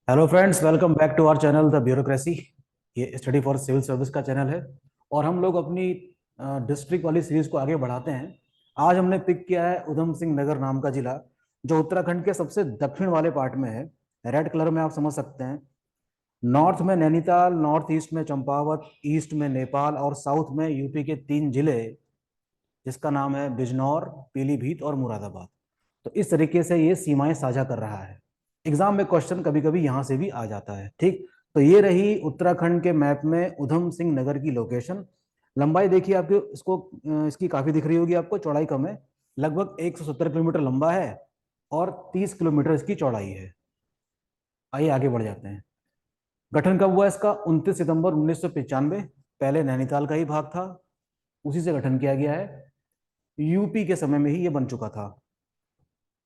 Hello friends, welcome back to our channel the bureaucracy. ये study for civil service का channel है और हम लोग अपनी डिस्ट्रिक्ट वाली सीरीज को आगे बढ़ाते हैं। आज हमने पिक किया है उधम सिंह नगर नाम का जिला, जो उत्तराखंड के सबसे दक्षिण वाले पार्ट में है। रेड कलर में आप समझ सकते हैं। नॉर्थ में नैनीताल, नॉर्थ ईस्ट में चंपावत, ईस्ट में नेपाल और साउथ में यूपी के 3 जिले, जिसका नाम है बिजनौर, पीलीभीत और मुरादाबाद। तो इस तरीके से ये सीमाएं साझा कर रहा है। एग्जाम में क्वेश्चन कभी कभी यहां से भी आ जाता है। ठीक, तो ये रही उत्तराखंड के मैप में उधम सिंह नगर की लोकेशन। लंबाई देखिए आपको, इसकी काफी दिख रही होगी आपको, चौड़ाई कम है। लगभग 170 किलोमीटर लंबा है और 30 किलोमीटर इसकी चौड़ाई है। आइए आगे बढ़ जाते हैं। गठन कब हुआ इसका? 29 सितंबर 1995। पहले नैनीताल का ही भाग था, उसी से गठन किया गया है। यूपी के समय में ही ये बन चुका था।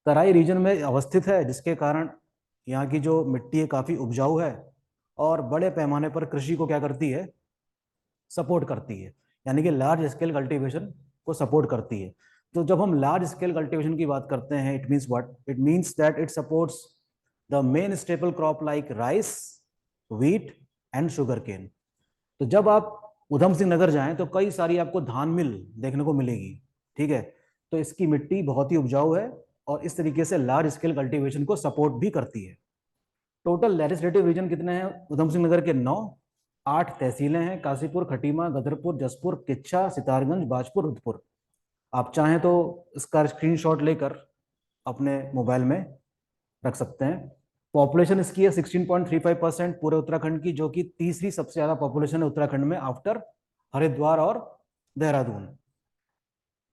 तराई रीजन में अवस्थित है, जिसके कारण यहाँ की जो मिट्टी है काफी उपजाऊ है और बड़े पैमाने पर कृषि को क्या करती है, सपोर्ट करती है। यानी कि लार्ज स्केल कल्टीवेशन को सपोर्ट करती है। तो जब हम लार्ज स्केल कल्टीवेशन की बात करते हैं, it means what? It means that it supports the main staple crop like rice, wheat and sugar cane. तो जब आप उधम सिंह नगर जाएं तो कई सारी आपको धान मिल देखने को मिलेगी। ठीक है, तो इसकी मिट्टी बहुत ही उपजाऊ है और इस तरीके से लार्ज स्केल कल्टीवेशन को सपोर्ट भी करती है। टोटल लेजिस्लेटिव रीजन कितने हैं उधम सिंह नगर के? 9। 8 तहसीलें हैं: काशीपुर, खटीमा, गदरपुर, जसपुर, किच्छा, सितारगंज, बाजपुर, रुद्रपुर। आप चाहें तो इसका स्क्रीनशॉट लेकर अपने मोबाइल में रख सकते हैं। पॉपुलेशन इसकी है 16.35% पूरे उत्तराखंड की, जो कि तीसरी सबसे ज्यादा पॉपुलेशन है उत्तराखंड में आफ्टर हरिद्वार और देहरादून।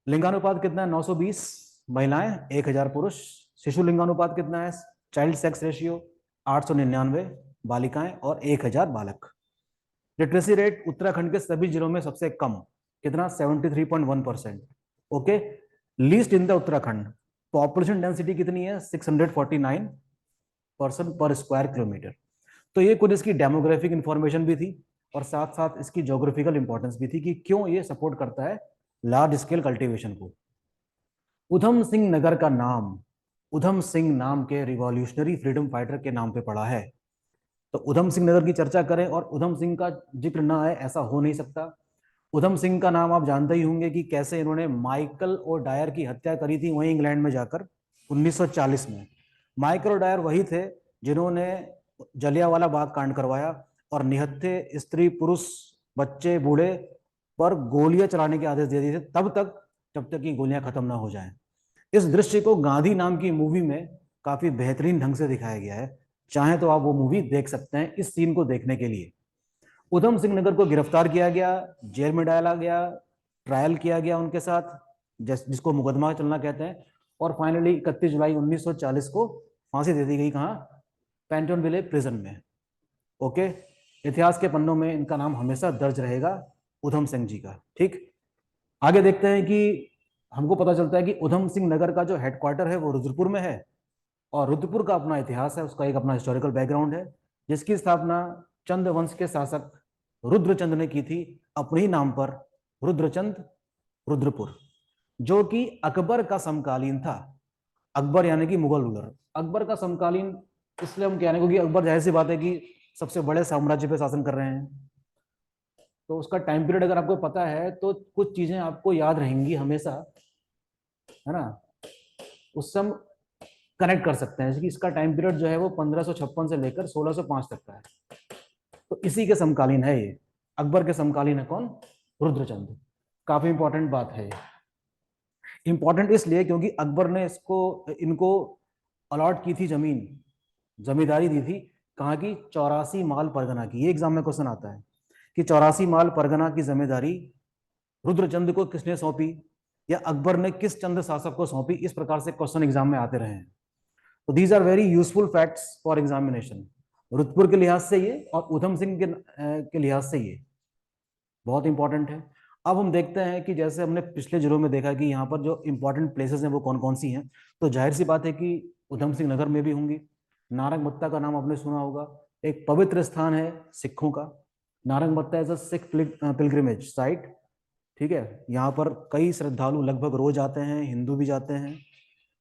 लिंगानुपात कितना है? 920 महिलाएं, 1000 पुरुष। शिशु लिंगानुपात कितना है? चाइल्ड सेक्स रेशियो 899 बालिकाएं और 1000 बालक। लिटरेसी रेट उत्तराखंड के सभी जिलों में सबसे कम, कितना? 73.1%। Okay, least in the Uttarakhand. Population density कितनी है? 649 पर्सन पर स्क्वायर किलोमीटर। तो ये कुछ इसकी डेमोग्राफिक इंफॉर्मेशन भी थी और साथ साथ इसकी ज्योग्राफिकल इंपॉर्टेंस भी थी कि क्यों ये सपोर्ट करता है लार्ज स्केल कल्टीवेशन को। उधम सिंह नगर का नाम उधम सिंह नाम के रिवॉल्यूशनरी फ्रीडम फाइटर के नाम पे पड़ा है। तो उधम सिंह नगर की चर्चा करें और उधम सिंह का जिक्र ना आए, ऐसा हो नहीं सकता। उधम सिंह का नाम आप जानते ही होंगे कि कैसे इन्होंने माइकल और डायर की हत्या करी थी वहीं इंग्लैंड में जाकर 1940 में। माइकल और डायर वही थे जिन्होंने जलियांवाला बाग कांड करवाया और निहत्थे स्त्री, पुरुष, बच्चे, बूढ़े पर गोलियां चलाने के आदेश दे दिए थे, तब तक जब तक कि गोलियां खत्म ना हो जाएं। इस दृश्य को गांधी नाम की मूवी में काफी बेहतरीन ढंग से दिखाया गया है। चाहे तो आप वो मूवी देख सकते हैं इस सीन को देखने के लिए। उधम सिंह नगर को गिरफ्तार किया गया, जेल में डाला गया, ट्रायल किया गया उनके साथ, जिसको मुकदमा चलना कहते हैं। और फाइनली 31 जुलाई 1940 को फांसी दे दी गई। कहाँ? पैंटन विले प्रिजन में। ओके, इतिहास के पन्नों में इनका नाम हमेशा दर्ज रहेगा, उधम सिंह जी का। ठीक, आगे देखते हैं कि हमको पता चलता है कि उधम सिंह नगर का जो हेडक्वार्टर है वो रुद्रपुर में है और रुद्रपुर का अपना इतिहास है, उसका एक अपना हिस्टोरिकल बैकग्राउंड है, जिसकी स्थापना चंद वंश के शासक रुद्रचंद ने की थी अपने ही नाम पर, रुद्रचंद, रुद्रपुर, जो कि अकबर का समकालीन था। अकबर यानी कि मुगल रूलर। अकबर का समकालीन इसलिए हम कहने को कि अकबर जाहिर सी बात है कि सबसे बड़े साम्राज्य पे शासन कर रहे हैं, तो उसका टाइम पीरियड अगर आपको पता है तो कुछ चीजें आपको याद रहेंगी हमेशा, है ना? उससे हम कनेक्ट कर सकते हैं कि इसका टाइम पीरियड जो है वो 1556 से लेकर 1605 तक का है। तो इसी के समकालीन है ये। अकबर के समकालीन है कौन? रुद्रचंद। काफी इंपॉर्टेंट बात है ये। इंपॉर्टेंट इसलिए क्योंकि अकबर ने इसको इनको अलॉट की थी जमीन, जमींदारी दी थी। कहाँ की? 84 माल परगना की। ये एग्जाम में क्वेश्चन आता है कि 84 माल परगना की जिम्मेदारी रुद्रचंद को किसने सौंपी या अकबर ने किस चंद शासक को सौंपी। इस प्रकार से क्वेश्चन एग्जाम में आते रहे हैं। तो these are very useful facts for examination. Rudrapur के लिहाज से ये और उधम सिंह के लिहाज से ये बहुत इंपॉर्टेंट है। अब हम देखते हैं कि जैसे हमने पिछले जिलों में देखा कि यहाँ पर जो इंपॉर्टेंट प्लेसेस हैं वो कौन कौन सी हैं, तो जाहिर सी बात है कि उधम सिंह नगर में भी होंगी। नारंग मत्ता का नाम आपने सुना होगा, एक पवित्र स्थान है सिखों का। Nanak Matta as a Sikh pilgrimage site. ठीक है, यहाँ पर कई श्रद्धालु लगभग रोज आते हैं, हिंदू भी जाते हैं।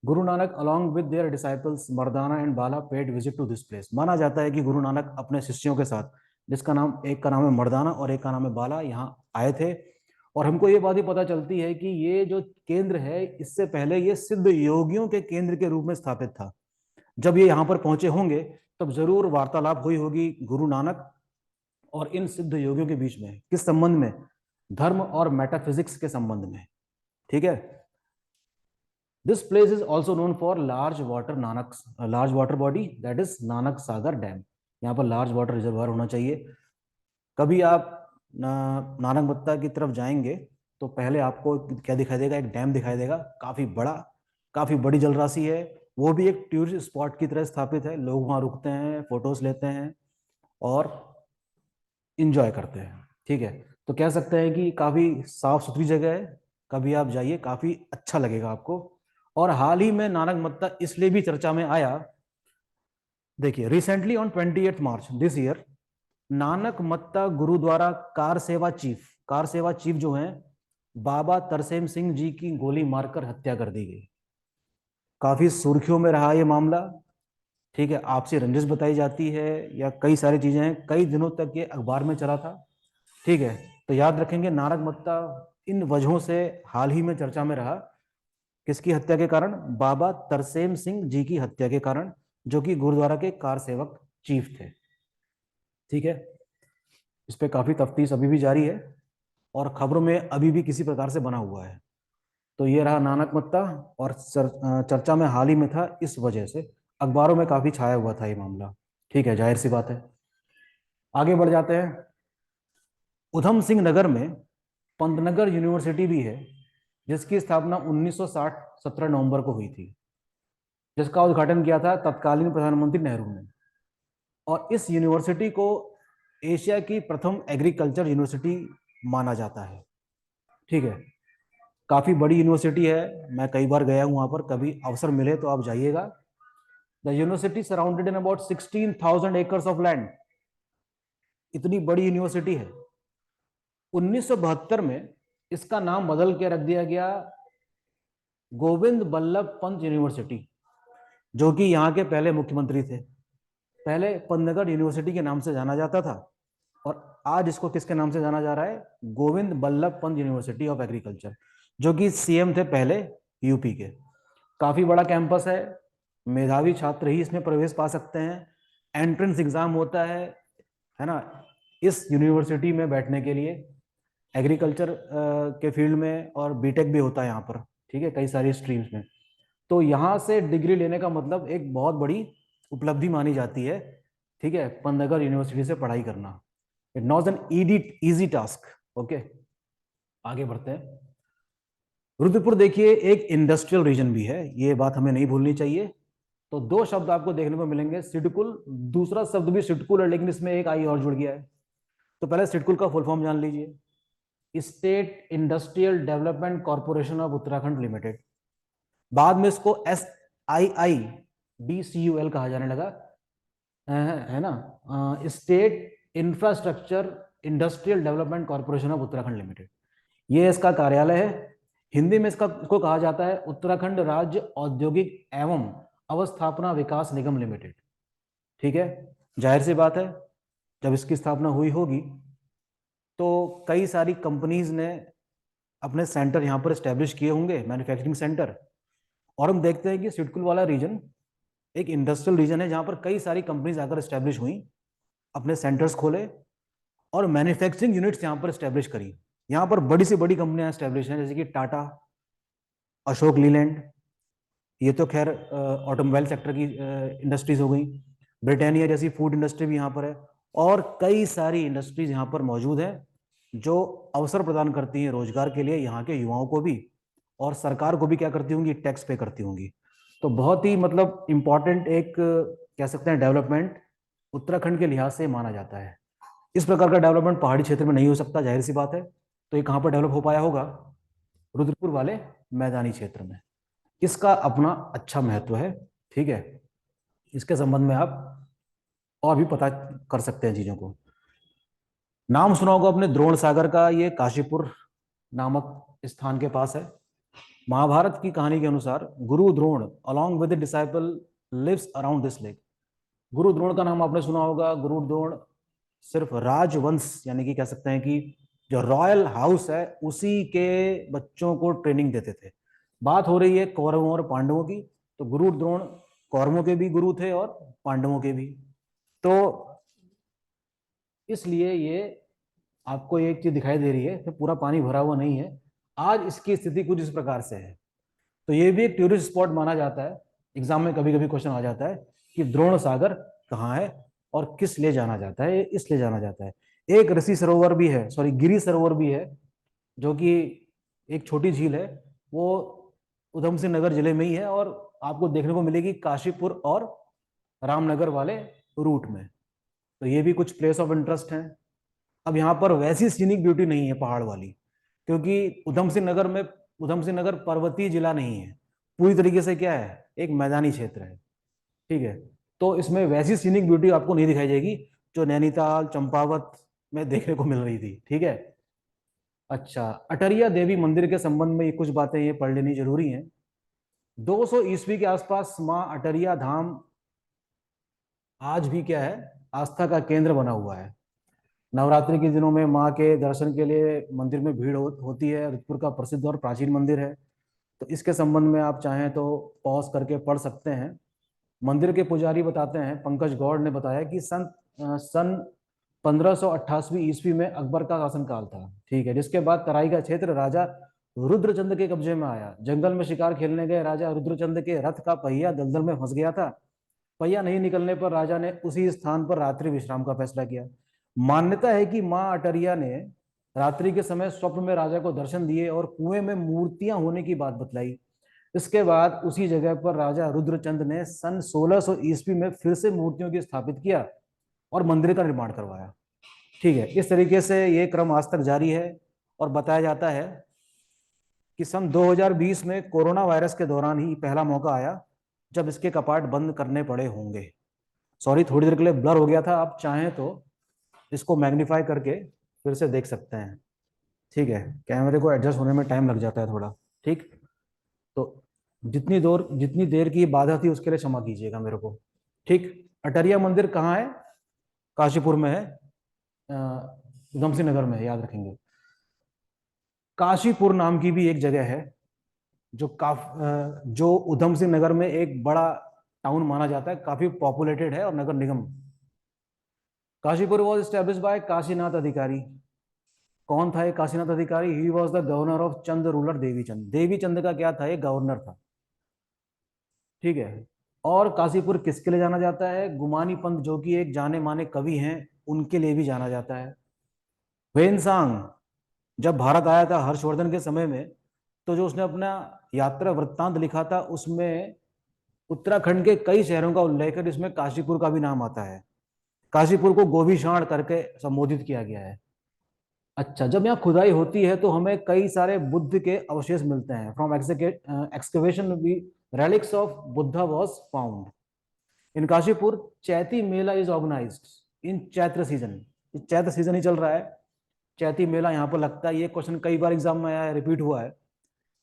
Guru Nanak along with their disciples Mardana and Bala paid visit to this place. माना जाता है कि गुरु नानक अपने शिष्यों के साथ, जिसका नाम, एक का नाम है मर्दाना और एक का नाम है बाला, यहाँ आए थे। और हमको ये बात भी पता चलती है कि ये जो केंद्र है, इससे पहले ये सिद्ध योगियों के केंद्र के रूप में स्थापित था। जब ये यहाँ पर पहुंचे होंगे तब जरूर वार्तालाप हुई होगी गुरु नानक और इन सिद्ध योगियों के बीच में। किस संबंध में? धर्म और मेटाफिजिक्स के संबंध में। ठीक है। This place is also known for large water body, that is Nanak Sagar dam. यहाँ पर लार्ज वाटर रिजर्वायर होना चाहिए। कभी आप नानक मत्ता की तरफ जाएंगे तो पहले आपको क्या दिखाई देगा? एक डैम दिखाई देगा, काफी बड़ा, काफी बड़ी जलराशि है। वो भी एक टूरिस्ट स्पॉट की तरह स्थापित है। लोग वहां रुकते हैं, फोटोज लेते हैं और इंजॉय करते हैं। ठीक है। तो कह सकते हैं कि काफी साफ सुथरी जगह है। कभी आप जाइए, काफी अच्छा लगेगा आपको। और हाल ही में नानक मत्ता इसलिए भी चर्चा में आया, देखिए, recently on 28 March this year, Nanak Matta gurdwara Kar Seva chief जो हैं, बाबा तरसेम सिंह जी की गोली मारकर हत्या कर दी गई। काफी सुर्खियों में रहा ये मामला। ठीक है। आपसी रंजिश बताई जाती है या कई सारी चीजें हैं, कई दिनों तक ये अखबार में चला था। ठीक है। तो याद रखेंगे, नानक मत्ता इन वजहों से हाल ही में चर्चा में रहा। किसकी हत्या के कारण? बाबा तरसेम सिंह जी की हत्या के कारण, जो कि गुरुद्वारा के कार सेवक चीफ थे। ठीक है। इस पे काफी तफ्तीश अभी भी जारी है और खबरों में अभी भी किसी प्रकार से बना हुआ है। तो ये रहा नानक मत्ता, और चर्चा में हाल ही में था, इस वजह से अखबारों में काफी छाया हुआ था ये मामला। ठीक है, जाहिर सी बात है। आगे बढ़ जाते हैं। उधम सिंह नगर में पंतनगर यूनिवर्सिटी भी है, जिसकी स्थापना 1960 17 नवंबर को हुई थी, जिसका उद्घाटन किया था तत्कालीन प्रधानमंत्री नेहरू ने। और इस यूनिवर्सिटी को एशिया की प्रथम एग्रीकल्चर यूनिवर्सिटी माना जाता है। ठीक है। काफी बड़ी यूनिवर्सिटी है, मैं कई बार गया हूं वहां पर, कभी अवसर मिले तो आप जाइएगा। The university surrounded in about 16,000 acres of land. इतनी बड़ी यूनिवर्सिटी है। 1972 में इसका नाम बदल के रख दिया गया गोविंद बल्लभ पंत यूनिवर्सिटी, जो कि यहाँ के पहले मुख्यमंत्री थे। पहले पंतनगर यूनिवर्सिटी के नाम से जाना जाता था, और आज इसको किसके नाम से जाना जा रहा है? Govind Ballabh Pant university of agriculture, जो कि सीएम थे पहले यूपी के। काफी बड़ा कैंपस मेधावी छात्र ही इसमें प्रवेश पा सकते हैं। एंट्रेंस एग्जाम होता है ना, इस यूनिवर्सिटी में बैठने के लिए। एग्रीकल्चर के फील्ड में और बीटेक भी होता है यहाँ पर। ठीक है, कई सारी स्ट्रीम्स में। तो यहाँ से डिग्री लेने का मतलब एक बहुत बड़ी उपलब्धि मानी जाती है। ठीक है, पंतनगर यूनिवर्सिटी से पढ़ाई करना, it not an easy task. Okay, आगे बढ़ते हैं। रुद्रपुर देखिए एक इंडस्ट्रियल रीजन भी है, ये बात हमें नहीं भूलनी चाहिए। तो दो शब्द आपको देखने को मिलेंगे, सिडकुल, दूसरा शब्द भी सिडकुल है, लेकिन इसमें एक आई और जुड़ गया है। तो पहले सिडकुल का फुल फॉर्म जान लीजिए, state industrial development corporation of Uttarakhand limited. बाद में इसको SIIDCUL कहा जाने लगा, है ना, state infrastructure industrial development corporation of Uttarakhand limited. ये इसका कार्यालय है। हिंदी में इसको कहा जाता है उत्तराखंड राज्य औद्योगिक एवं अवस्थापना विकास निगम लिमिटेड। ठीक है, जाहिर सी बात है, जब इसकी स्थापना हुई होगी तो कई सारी कंपनीज ने अपने सेंटर यहाँ पर स्टैब्लिश किए होंगे, मैन्युफैक्चरिंग सेंटर। और हम देखते हैं कि सिडकुल वाला रीजन एक इंडस्ट्रियल रीजन है, जहाँ पर कई सारी कंपनीज आकर स्टैब्लिश हुई, अपने सेंटर्स खोले और मैन्युफैक्चरिंग यूनिट्स यहाँ पर स्टैब्लिश करी। यहाँ पर बड़ी से बड़ी कंपनियां स्टैब्लिश हैं, जैसे कि टाटा, अशोक लीलैंड, ये तो खैर ऑटोमोबाइल सेक्टर की इंडस्ट्रीज हो गई। ब्रिटानिया जैसी फूड इंडस्ट्री भी यहाँ पर है, और कई सारी इंडस्ट्रीज यहाँ पर मौजूद है, जो अवसर प्रदान करती हैं रोजगार के लिए यहाँ के युवाओं को भी, और सरकार को भी क्या करती होंगी? टैक्स पे करती होंगी। तो बहुत ही मतलब इंपॉर्टेंट एक कह सकते हैं डेवलपमेंट उत्तराखंड के लिहाज से माना जाता है। इस प्रकार का डेवलपमेंट पहाड़ी क्षेत्र में नहीं हो सकता, जाहिर सी बात है। तो ये कहाँ पर डेवलप हो पाया होगा? रुद्रपुर वाले मैदानी क्षेत्र में। इसका अपना अच्छा महत्व है। ठीक है, इसके संबंध में आप और भी पता कर सकते हैं चीजों को। नाम सुना होगा अपने द्रोण सागर का, ये काशीपुर नामक स्थान के पास है। महाभारत की कहानी के अनुसार Guru Drona along with disciple lives around this lake. Guru Drona का नाम आपने सुना होगा। गुरु द्रोण सिर्फ राजवंश यानी कि कह सकते हैं कि जो रॉयल हाउस है उसी के बच्चों को ट्रेनिंग देते थे। बात हो रही है कौरवों और पांडवों की, तो गुरु द्रोण कौरवों के भी गुरु थे और पांडवों के भी। तो इसलिए ये आपको एक चीज दिखाई दे रही है कि पूरा पानी भरा हुआ नहीं है। आज इसकी स्थिति कुछ इस प्रकार से है। तो ये भी एक टूरिस्ट स्पॉट माना जाता है। एग्जाम में कभी कभी क्वेश्चन आ जाता है कि द्रोण सागर कहाँ है और किस लिए जाना जाता है, इसलिए जाना जाता है। एक ऋषि सरोवर भी है, सॉरी गिरी सरोवर भी है, जो कि एक छोटी झील है। वो उधम सिंह नगर जिले में ही है और आपको देखने को मिलेगी काशीपुर और रामनगर वाले रूट में। तो ये भी कुछ प्लेस ऑफ इंटरेस्ट है। अब यहाँ पर वैसी सीनिक ब्यूटी नहीं है पहाड़ वाली, क्योंकि उधम सिंह नगर पर्वतीय जिला नहीं है। पूरी तरीके से क्या है, एक मैदानी क्षेत्र है। ठीक है, तो इसमें वैसी सीनिक ब्यूटी आपको नहीं दिखाई देगी जो नैनीताल चंपावत में देखने को मिल रही थी। ठीक है। अच्छा, अटरिया देवी मंदिर के संबंध में ये कुछ बातें ये पढ़ लेनी जरूरी हैं। 200 ईस्वी के आसपास माँ अटरिया धाम आज भी क्या है, आस्था का केंद्र बना हुआ है। नवरात्रि के दिनों में माँ के दर्शन के लिए मंदिर में भीड़ होती है। रुद्रपुर का प्रसिद्ध और प्राचीन मंदिर है। तो इसके संबंध में आप चाहें तो पॉज करके पढ़ सकते हैं। मंदिर के पुजारी बताते हैं, पंकज गौड़ ने बताया कि सन 1588 ईस्वी में अकबर का शासनकाल था। ठीक है, जिसके बाद तराई का क्षेत्र राजा रुद्रचंद के कब्जे में आया। जंगल में शिकार खेलने गए राजा रुद्रचंद के रथ का पहिया दलदल में फंस गया था। पहिया नहीं निकलने पर राजा ने उसी स्थान पर रात्रि विश्राम का फैसला किया। मान्यता है कि मां अटरिया ने रात्रि के समय स्वप्न में राजा को दर्शन दिए और कुएं में मूर्तियां होने की बात बतलाई। इसके बाद उसी जगह पर राजा रुद्रचंद ने सन 1600 ईस्वी में फिर से मूर्तियों की स्थापित किया और मंदिर का निर्माण करवाया। ठीक है, इस तरीके से ये क्रम आज तक जारी है। और बताया जाता है कि सन 2020 में कोरोना वायरस के दौरान ही पहला मौका आया जब इसके कपाट बंद करने पड़े होंगे। सॉरी, थोड़ी देर के लिए ब्लर हो गया था। आप चाहें तो इसको मैग्नीफाई करके फिर से देख सकते हैं। ठीक है, कैमरे को एडजस्ट होने में टाइम लग जाता है थोड़ा। ठीक, तो जितनी देर की बाधा थी उसके लिए क्षमा कीजिएगा मेरे को। ठीक, अटरिया मंदिर कहाँ है? काशीपुर में है, उधम सिंह नगर में है, याद रखेंगे। काशीपुर नाम की भी एक जगह है जो उधम सिंह नगर में एक बड़ा टाउन माना जाता है, काफी पॉपुलेटेड है और नगर निगम। Kashipur was establish by Kashinath Adhikari. कौन था ये Kashinath Adhikari? He was the governor of Chand ruler Devichand. Devichand का क्या था, ये गवर्नर था। ठीक है। और काशीपुर किसके लिए जाना जाता है? गुमानी पंत, जो कि एक जाने माने कवि हैं, उनके लिए भी जाना जाता है। वेनसांग जब भारत आया था हर्षवर्धन के समय में, तो जो उसने अपना यात्रा वृत्तांत लिखा था उसमें उत्तराखंड के कई शहरों का उल्लेख है, जिसमें काशीपुर का भी नाम आता है। काशीपुर को गोभिषाण करके संबोधित किया गया है। अच्छा, जब यहाँ खुदाई होती है तो हमें कई सारे बुद्ध के अवशेष मिलते हैं। From excavation we relics of Buddha was found in Kashipur. Chaiti mela is organised in Chaitra season. Chaitra season ही चल रहा है, चैती मेला यहाँ पर लगता है। ये क्वेश्चन कई बार एग्जाम में आया है, रिपीट हुआ है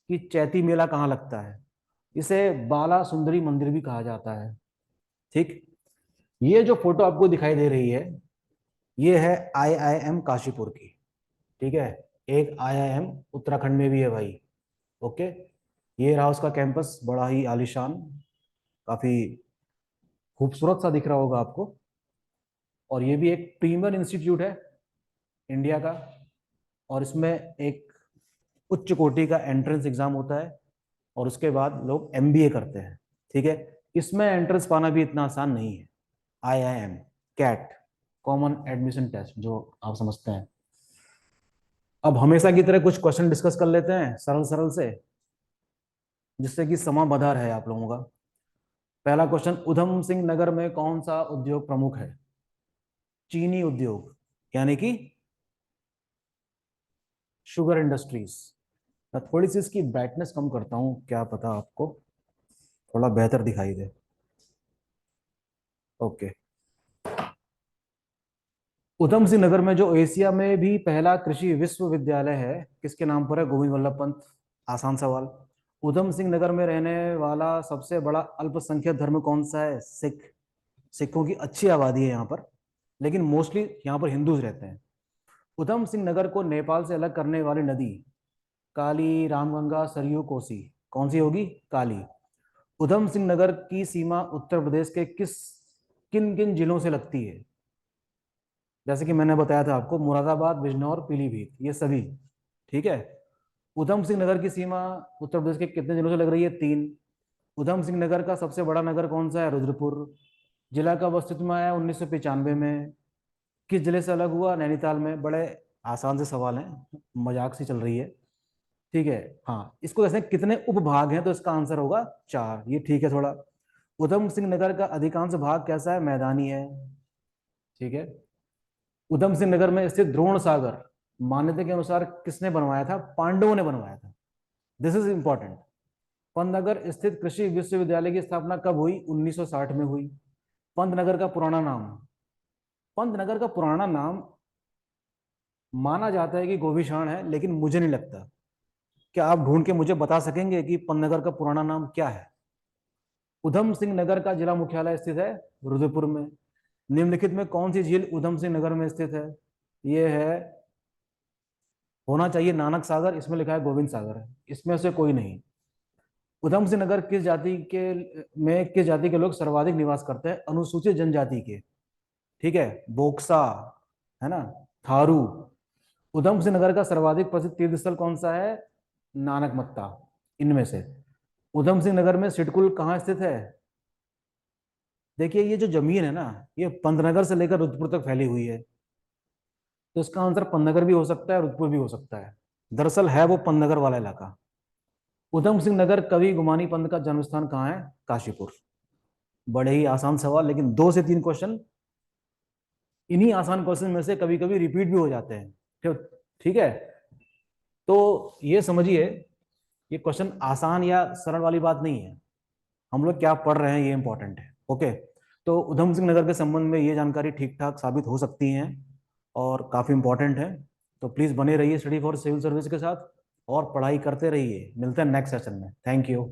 कि चैती मेला कहाँ लगता है। इसे बाला सुंदरी मंदिर भी कहा जाता है। ठीक, ये जो फोटो आपको दिखाई दे रही है, ये है आईआईएम काशीपुर की। ठीक है, एक आईआईएम उत्तराखंड में भी है भाई। ओके, ये रहा उसका कैंपस, बड़ा ही आलीशान, काफी खूबसूरत सा दिख रहा होगा आपको। और ये भी एक प्रीमियर इंस्टीट्यूट है इंडिया का, और इसमें एक उच्च कोटि का एंट्रेंस एग्जाम होता है और उसके बाद लोग एमबीए करते हैं। ठीक है, इसमें एंट्रेंस पाना भी इतना आसान नहीं है। IIM CAT, common admission test, जो आप समझते हैं। अब हमेशा की तरह कुछ क्वेश्चन डिस्कस कर लेते हैं सरल सरल से, जिससे कि समा बधा रहे आप लोगों का। पहला क्वेश्चन, उधम सिंह नगर में कौन सा उद्योग प्रमुख है? चीनी उद्योग, यानी कि शुगर इंडस्ट्रीज। मैं थोड़ी सी इसकी ब्राइटनेस कम करता हूं, क्या पता आपको थोड़ा बेहतर दिखाई दे। ओके, उधम सिंह नगर में जो एशिया में भी पहला कृषि विश्वविद्यालय है, किसके नाम पर है? गोविंद वल्लभ पंत। आसान सवाल। उधम सिंह नगर में रहने वाला सबसे बड़ा अल्पसंख्यक धर्म कौन सा है? सिख। सिखों की अच्छी आबादी है यहाँ पर, लेकिन मोस्टली यहाँ पर हिंदूज रहते हैं। उधम सिंह नगर को नेपाल से अलग करने वाली नदी? काली, रामगंगा, सरयू, कोसी। कौन सी होगी? काली। उधम सिंह नगर की सीमा उत्तर प्रदेश के किन किन जिलों से लगती है? जैसे कि मैंने बताया था आपको, मुरादाबाद, बिजनौर, पीलीभीत, ये सभी। ठीक है। उधम सिंह नगर की सीमा उत्तर प्रदेश के कितने जिलों से लग रही है? 3। उधम सिंह नगर का सबसे बड़ा नगर कौन सा है? रुद्रपुर। जिला कब अस्तित्व में आया? 1995 में। किस जिले से अलग हुआ? नैनीताल में। बड़े आसान से सवाल हैं, मजाक सी चल रही है। ठीक है। हाँ, इसको जैसे कितने उपभाग हैं, तो इसका आंसर होगा 4। ये ठीक है थोड़ा। उधम सिंह नगर का अधिकांश भाग कैसा है? मैदानी है। ठीक है। उधम सिंह नगर में स्थित द्रोण सागर मान्यता के अनुसार किसने बनवाया था? पांडवों ने बनवाया था। This is important. पंतनगर स्थित कृषि विश्वविद्यालय की स्थापना कब हुई? 1960 में हुई। पंतनगर का पुराना नाम? पंतनगर का पुराना नाम माना जाता है कि गोभिशाण है, लेकिन मुझे नहीं लगता। क्या आप ढूंढ के मुझे बता सकेंगे कि पंतनगर का पुराना नाम क्या है? उधम सिंह नगर का जिला मुख्यालय स्थित है रुद्रपुर में। निम्नलिखित में कौन सी झील उधम सिंह नगर में स्थित है? ये है, होना चाहिए नानक सागर, इसमें लिखा है गोविंद सागर है, इसमें से कोई नहीं। उधम सिंह नगर किस जाति के लोग सर्वाधिक निवास करते हैं? अनुसूचित जनजाति के। ठीक है। बोक्सा, है ना, थारू। उधम सिंह नगर का सर्वाधिक प्रसिद्ध तीर्थ स्थल कौन सा है? नानक मत्ता। इनमें से उधम सिंह नगर में सिडकुल कहाँ स्थित है? देखिए, ये जो जमीन है ना, ये पंतनगर से लेकर रुद्रपुर तक फैली हुई है, तो इसका आंसर पंतनगर भी हो सकता है, रुद्रपुर भी हो सकता है। दरअसल है वो पंतनगर वाला इलाका। उधम सिंह नगर कवि गुमानी पंत का जन्म स्थान कहाँ है? काशीपुर। बड़े ही आसान सवाल, लेकिन 2 से 3 क्वेश्चन इन्हीं आसान क्वेश्चन में से कभी कभी रिपीट भी हो जाते हैं। ठीक है। तो ये समझिए, ये क्वेश्चन आसान या सरल वाली बात नहीं है, हम लोग क्या पढ़ रहे हैं ये इंपॉर्टेंट है। ओके। तो उधम सिंह नगर के संबंध में ये जानकारी ठीक ठाक साबित हो सकती है और काफी इंपॉर्टेंट है। तो प्लीज बने रहिए स्टडी फॉर सिविल सर्विस के साथ और पढ़ाई करते रहिए। मिलते हैं नेक्स्ट सेशन में। Thank you.